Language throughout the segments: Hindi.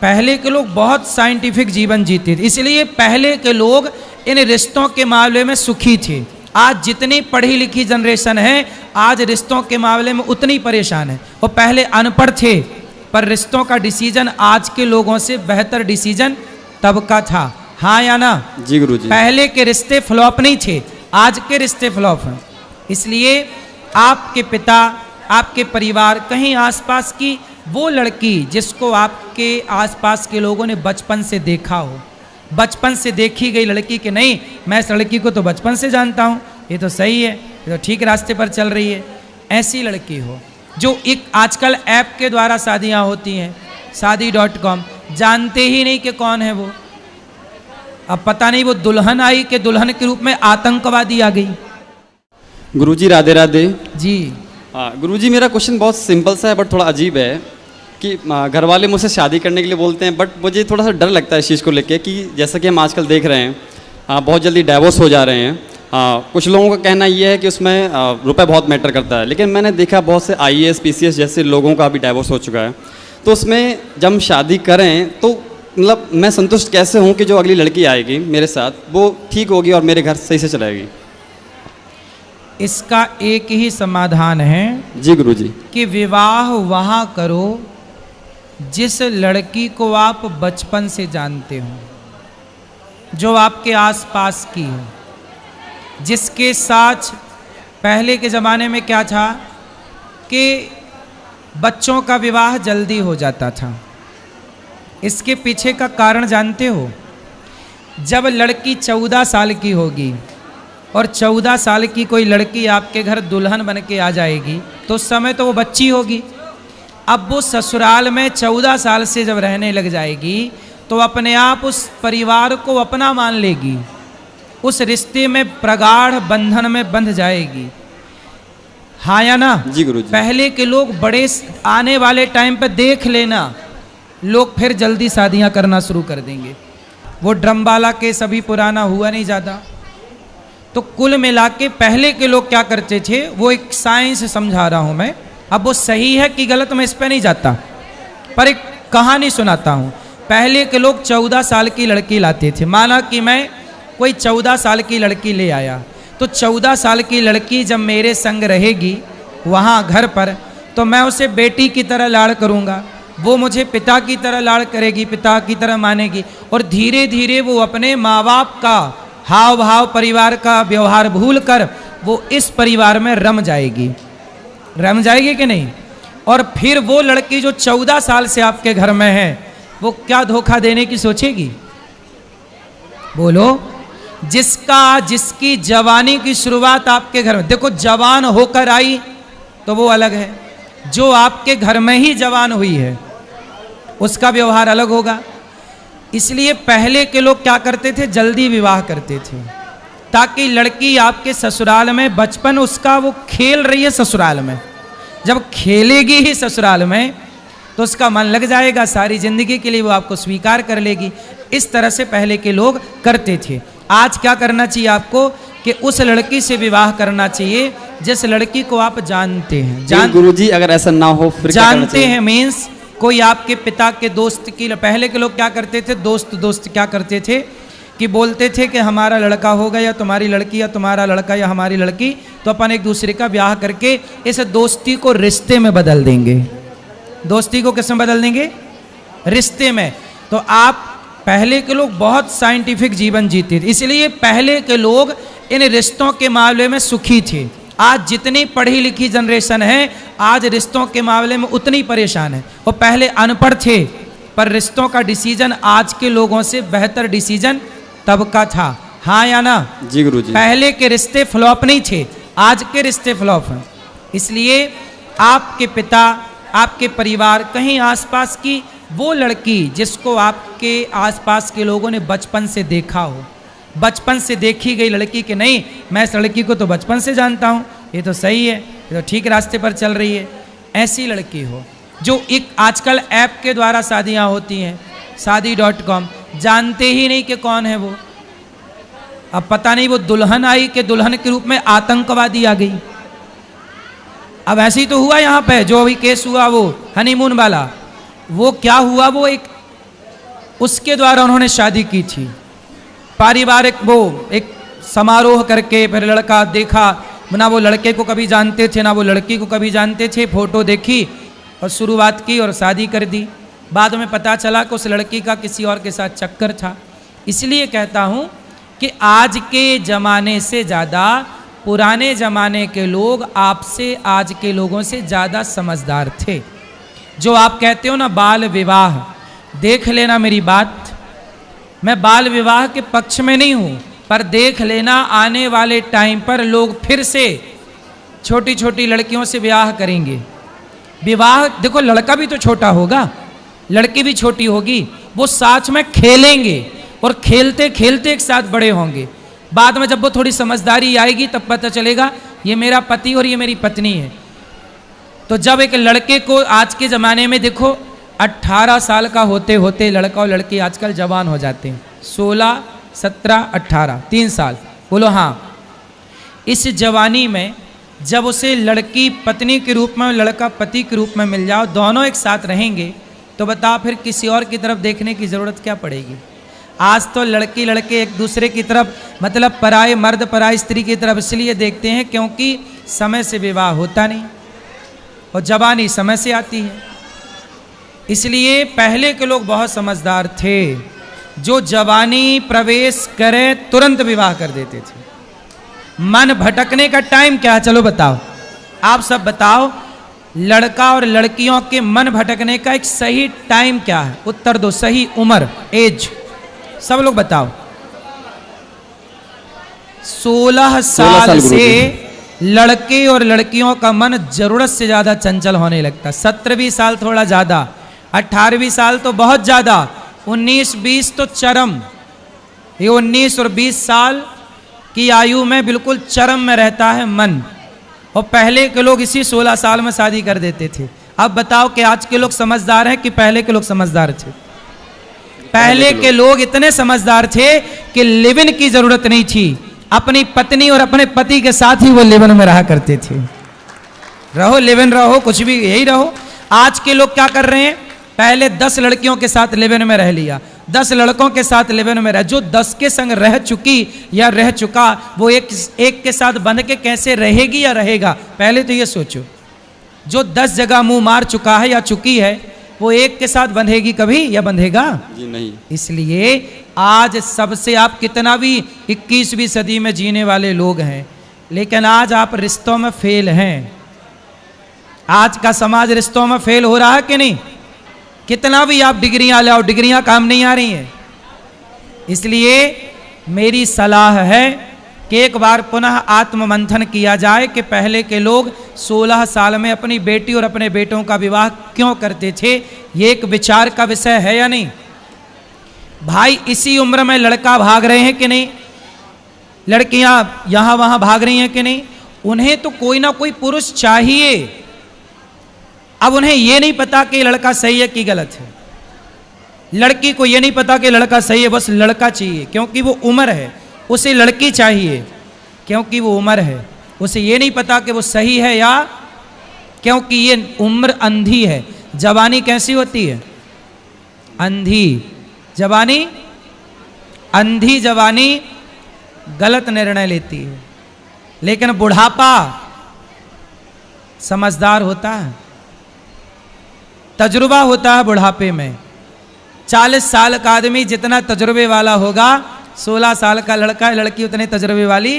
पहले के लोग बहुत साइंटिफिक जीवन जीते थे, इसलिए पहले के लोग इन रिश्तों के मामले में सुखी थे। आज जितनी पढ़ी लिखी जनरेशन है आज रिश्तों के मामले में उतनी परेशान है। वो पहले अनपढ़ थे पर रिश्तों का डिसीजन आज के लोगों से बेहतर डिसीजन तब का था। हाँ या ना? जी गुरुजी। पहले के रिश्ते फ्लॉप नहीं थे, आज के रिश्ते फ्लॉप हैं। इसलिए आपके पिता, आपके परिवार, कहीं आसपास की वो लड़की जिसको आपके आसपास के लोगों ने बचपन से देखा हो, बचपन से देखी गई लड़की कि नहीं मैं इस लड़की को तो बचपन से जानता हूँ, ये तो सही है, ये तो ठीक रास्ते पर चल रही है, ऐसी लड़की हो। जो एक आजकल ऐप के द्वारा शादियाँ होती हैं, शादी.com, जानते ही नहीं कि कौन है वो। अब पता नहीं वो दुल्हन आई कि दुल्हन के रूप में आतंकवादी आ गई। गुरुजी राधे राधे जी। गुरुजी मेरा क्वेश्चन बहुत सिंपल सा है बट थोड़ा अजीब है कि घर वाले मुझसे शादी करने के लिए बोलते हैं, बट मुझे थोड़ा सा डर लगता है इस चीज़ को लेके कि जैसा कि हम आजकल देख रहे हैं बहुत जल्दी डाइवोर्स हो जा रहे हैं। कुछ लोगों का कहना ये है कि उसमें रुपए बहुत मैटर करता है, लेकिन मैंने देखा बहुत से IAS PCS जैसे लोगों का भी डाइवोर्स हो चुका है। तो उसमें जब हम शादी करें तो मतलब मैं संतुष्ट कैसे हूँ कि जो अगली लड़की आएगी मेरे साथ वो ठीक होगी और मेरे घर सही से चलाएगी? इसका एक ही समाधान है जी गुरुजी कि विवाह वहाँ करो जिस लड़की को आप बचपन से जानते हो, जो आपके आसपास की हो, जिसके साथ पहले के ज़माने में क्या था कि बच्चों का विवाह जल्दी हो जाता था। इसके पीछे का कारण जानते हो? जब लड़की 14 साल की होगी और 14 साल की कोई लड़की आपके घर दुल्हन बन के आ जाएगी तो उस समय तो वो बच्ची होगी। अब वो ससुराल में 14 साल से जब रहने लग जाएगी तो अपने आप उस परिवार को अपना मान लेगी, उस रिश्ते में प्रगाढ़ बंधन में बंध जाएगी। हाँ या ना? जी गुरुजी। पहले के लोग बड़े आने वाले टाइम पे देख लेना, लोग फिर जल्दी शादियां करना शुरू कर देंगे। वो ड्रमबाला के सभी पुराना हुआ नहीं ज़्यादा। तो कुल मिला के पहले के लोग क्या करते थे, वो एक साइंस समझा रहा हूँ मैं, अब वो सही है कि गलत मैं इस पे नहीं जाता, पर एक कहानी सुनाता हूँ। पहले के लोग 14 साल की लड़की लाते थे। माना कि मैं कोई 14 साल की लड़की ले आया, तो 14 साल की लड़की जब मेरे संग रहेगी वहाँ घर पर तो मैं उसे बेटी की तरह लाड़ करूँगा, वो मुझे पिता की तरह लाड़ करेगी, पिता की तरह मानेगी, और धीरे धीरे वो अपने माँ बाप का हाव भाव, परिवार का व्यवहार भूल कर वो इस परिवार में रम जाएगी। रम जाएगी कि नहीं? और फिर वो लड़की जो 14 साल से आपके घर में है वो क्या धोखा देने की सोचेगी? बोलो। जिसकी जवानी की शुरुआत आपके घर में, देखो जवान होकर आई तो वो अलग है, जो आपके घर में ही जवान हुई है उसका व्यवहार अलग होगा। इसलिए पहले के लोग क्या करते थे, जल्दी विवाह करते थे ताकि लड़की आपके ससुराल में, बचपन उसका वो खेल रही है ससुराल में, जब खेलेगी ही ससुराल में तो उसका मन लग जाएगा, सारी जिंदगी के लिए वो आपको स्वीकार कर लेगी। इस तरह से पहले के लोग करते थे। आज क्या करना चाहिए आपको कि उस लड़की से विवाह करना चाहिए जिस लड़की को आप जानते हैं। गुरुजी अगर ऐसा ना हो फिर जानते हैं मीन्स कोई आपके पिता के दोस्त की, पहले के लोग क्या करते थे, दोस्त क्या करते थे कि बोलते थे कि हमारा लड़का होगा या तुम्हारी लड़की या तुम्हारा लड़का या हमारी लड़की, तो अपन एक दूसरे का ब्याह करके इस दोस्ती को रिश्ते में बदल देंगे। दोस्ती को किस में बदल देंगे? रिश्ते में। तो आप पहले के लोग बहुत साइंटिफिक जीवन जीते थे, इसलिए पहले के लोग इन रिश्तों के मामले में सुखी थे। आज जितनी पढ़ी लिखी जनरेशन है आज रिश्तों के मामले में उतनी परेशान है। वो पहले अनपढ़ थे पर रिश्तों का डिसीजन आज के लोगों से बेहतर डिसीजन तब का था। हाँ या ना? जी गुरुजी। पहले के रिश्ते फ्लॉप नहीं थे, आज के रिश्ते फ्लॉप हैं। इसलिए आपके पिता, आपके परिवार, कहीं आसपास की वो लड़की जिसको आपके आसपास के लोगों ने बचपन से देखा हो, बचपन से देखी गई लड़की कि नहीं मैं इस लड़की को तो बचपन से जानता हूँ, ये तो सही है, ये तो ठीक रास्ते पर चल रही है, ऐसी लड़की हो। जो एक आजकल ऐप के द्वारा शादियाँ होती हैं, शादी.com, जानते ही नहीं कि कौन है वो। अब पता नहीं वो दुल्हन आई कि दुल्हन के रूप में आतंकवादी आ गई। अब ऐसे ही तो हुआ यहाँ पे, जो अभी केस हुआ वो हनीमून वाला, वो क्या हुआ, वो एक उसके द्वारा उन्होंने शादी की थी। पारिवारिक वो एक समारोह करके फिर लड़का देखा, ना वो लड़के को कभी जानते थे ना वो लड़की को कभी जानते थे, फोटो देखी और शुरुआत की और शादी कर दी। बाद में पता चला कि उस लड़की का किसी और के साथ चक्कर था। इसलिए कहता हूँ कि आज के ज़माने से ज़्यादा पुराने ज़माने के लोग आपसे आज के लोगों से ज़्यादा समझदार थे। जो आप कहते हो ना बाल विवाह, देख लेना मेरी बात, मैं बाल विवाह के पक्ष में नहीं हूँ, पर देख लेना आने वाले टाइम पर लोग फिर से छोटी छोटी लड़कियों से विवाह करेंगे। विवाह देखो, लड़का भी तो छोटा होगा, लड़की भी छोटी होगी, वो साथ में खेलेंगे और खेलते खेलते एक साथ बड़े होंगे। बाद में जब वो थोड़ी समझदारी आएगी तब पता चलेगा ये मेरा पति और ये मेरी पत्नी है। तो जब एक लड़के को आज के ज़माने में देखो 18 साल का होते होते लड़का और लड़की आजकल जवान हो जाते हैं, 16, 17, 18, 3 साल, बोलो हाँ। इस जवानी में जब उसे लड़की पत्नी के रूप में लड़का पति के रूप में मिल जाओ, दोनों एक साथ रहेंगे, तो बताओ फिर किसी और की तरफ देखने की ज़रूरत क्या पड़ेगी। आज तो लड़की लड़के एक दूसरे की तरफ, मतलब पराए मर्द पराई स्त्री की तरफ इसलिए देखते हैं क्योंकि समय से विवाह होता नहीं और जवानी समय से आती है। इसलिए पहले के लोग बहुत समझदार थे, जो जवानी प्रवेश करे तुरंत विवाह कर देते थे। मन भटकने का टाइम क्या है, चलो बताओ, आप सब बताओ, लड़का और लड़कियों के मन भटकने का एक सही टाइम क्या है, उत्तर दो, सही उम्र, एज, सब लोग बताओ। 16 साल से लड़के और लड़कियों का मन जरूरत से ज्यादा चंचल होने लगता। 17 साल थोड़ा ज्यादा, 18 साल तो बहुत ज्यादा, 19-20 तो चरम। ये 19 और 20 साल की आयु में बिल्कुल चरम में रहता है मन। और पहले के लोग इसी 16 साल में शादी कर देते थे। अब बताओ कि आज के लोग समझदार हैं कि पहले के लोग समझदार थे? पहले के लोग इतने समझदार थे कि लिव इन की जरूरत नहीं थी, अपनी पत्नी और अपने पति के साथ ही वो लिव इन में रहा करते थे। रहो लिव इन रहो, कुछ भी यही रहो। आज के लोग क्या कर रहे हैं, पहले 10 लड़कियों के साथ लिव इन में रह लिया, 10 लड़कों के साथ लिव इन में रह, जो 10 के संग रह चुकी या रह चुका वो एक के साथ बंध के कैसे रहेगी या रहेगा, पहले तो ये सोचो। जो 10 जगह मुंह मार चुका है या चुकी है, वो एक के साथ बंधेगी कभी या बंधेगा? जी नहीं। इसलिए आज सबसे, आप कितना भी 21वीं सदी में जीने वाले लोग हैं, लेकिन आज आप रिश्तों में फेल हैं। आज का समाज रिश्तों में फेल हो रहा है कि नहीं? कितना भी आप डिग्रियां लाओ, डिग्रियां काम नहीं आ रही हैं। इसलिए मेरी सलाह है कि एक बार पुनः आत्ममंथन किया जाए कि पहले के लोग 16 साल में अपनी बेटी और अपने बेटों का विवाह क्यों करते थे। ये एक विचार का विषय है या नहीं? भाई इसी उम्र में लड़का भाग रहे हैं कि नहीं, लड़कियां यहां वहां भाग रही हैं कि नहीं? उन्हें तो कोई ना कोई पुरुष चाहिए। अब उन्हें यह नहीं पता कि लड़का सही है कि गलत है, लड़की को यह नहीं पता कि लड़का सही है, बस लड़का चाहिए क्योंकि वो उम्र है, उसे लड़की चाहिए क्योंकि वो उम्र है। उसे ये नहीं पता कि वो सही है या, क्योंकि ये उम्र अंधी है। जवानी कैसी होती है? अंधी जवानी, अंधी जवानी गलत निर्णय लेती है, लेकिन बुढ़ापा समझदार होता है, तजुर्बा होता है बुढ़ापे में। 40 साल का आदमी जितना तजुर्बे वाला होगा, 16 साल का लड़का लड़की उतने तजुर्बे वाली।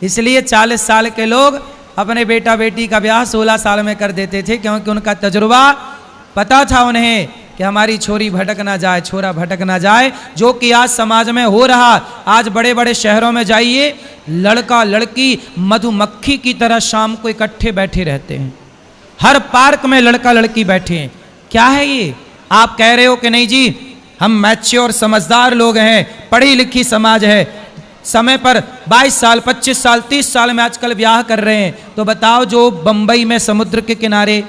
इसलिए 40 साल के लोग अपने बेटा बेटी का ब्याह 16 साल में कर देते थे, क्योंकि उनका तजुर्बा, पता था उन्हें कि हमारी छोरी भटक ना जाए, छोरा भटक ना जाए, जो कि आज समाज में हो रहा। आज बड़े बड़े शहरों में जाइए, लड़का लड़की मधुमक्खी की तरह शाम को इकट्ठे बैठे रहते हैं। हर पार्क में लड़का लड़की बैठे हैं। क्या है ये? आप कह रहे हो कि नहीं जी हम मैच्योर समझदार लोग हैं, पढ़ी लिखी समाज है, समय पर 22 साल 25 साल 30 साल में आजकल ब्याह कर रहे हैं। तो बताओ, जो बंबई में समुद्र के किनारे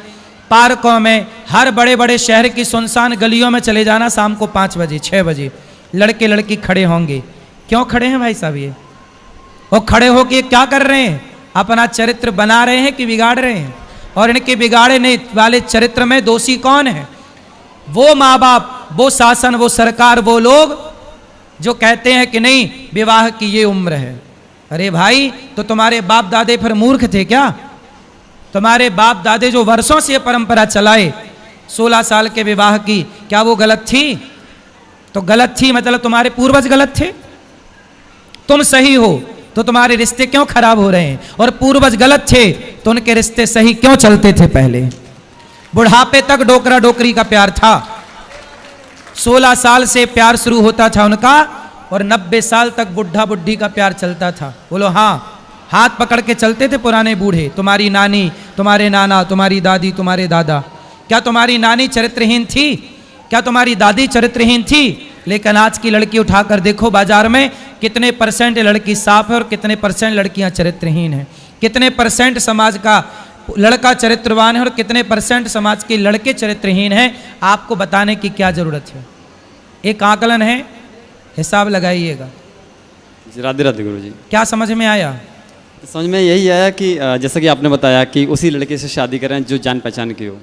पार्कों में, हर बड़े बड़े शहर की सुनसान गलियों में चले जाना, शाम को 5 बजे 6 बजे लड़के लड़की खड़े होंगे। क्यों खड़े हैं भाई साहब? ये वो खड़े होके क्या कर रहे हैं? अपना चरित्र बना रहे हैं कि बिगाड़ रहे हैं? और इनके बिगाड़ने वाले चरित्र में दोषी कौन है? वो माँ बाप वो शासन, वो सरकार, वो लोग जो कहते हैं कि नहीं विवाह की ये उम्र है। अरे भाई, तो तुम्हारे बाप दादे फिर मूर्ख थे क्या? तुम्हारे बाप दादे जो वर्षों से ये परंपरा चलाए 16 साल के विवाह की, क्या वो गलत थी? तो गलत थी मतलब तुम्हारे पूर्वज गलत थे। तुम सही हो तो तुम्हारे रिश्ते क्यों खराब हो रहे हैं? और पूर्वज गलत थे तो उनके रिश्ते सही क्यों चलते थे? पहले बुढ़ापे तक डोकरा डोकरी का प्यार था। 16 साल से प्यार शुरू होता था उनका और 90 साल तक बुढ़ा बुढ़ी का प्यार चलता था। बोलो हाँ, हाथ पकड़ के चलते थे पुराने बूढ़े। तुम्हारी नानी, तुम्हारे नाना, तुम्हारी दादी, तुम्हारे दादा। क्या तुम्हारी नानी चरित्रहीन थी? क्या तुम्हारी दादी चरित्रहीन थी? लेकिन आज की लड़की उठाकर देखो बाजार में, कितने परसेंट लड़की साफ है और कितने परसेंट लड़कियां चरित्रहीन हैं। कितने परसेंट समाज का लड़का चरित्रवान है और कितने परसेंट समाज के लड़के चरित्रहीन हैं। आपको बताने की क्या जरूरत है? एक आकलन है, हिसाब लगाइएगा। राधे राधे गुरु जी। क्या समझ में आया? समझ में यही आया कि जैसा कि आपने बताया कि उसी लड़के से शादी करें जो जान पहचान की हो।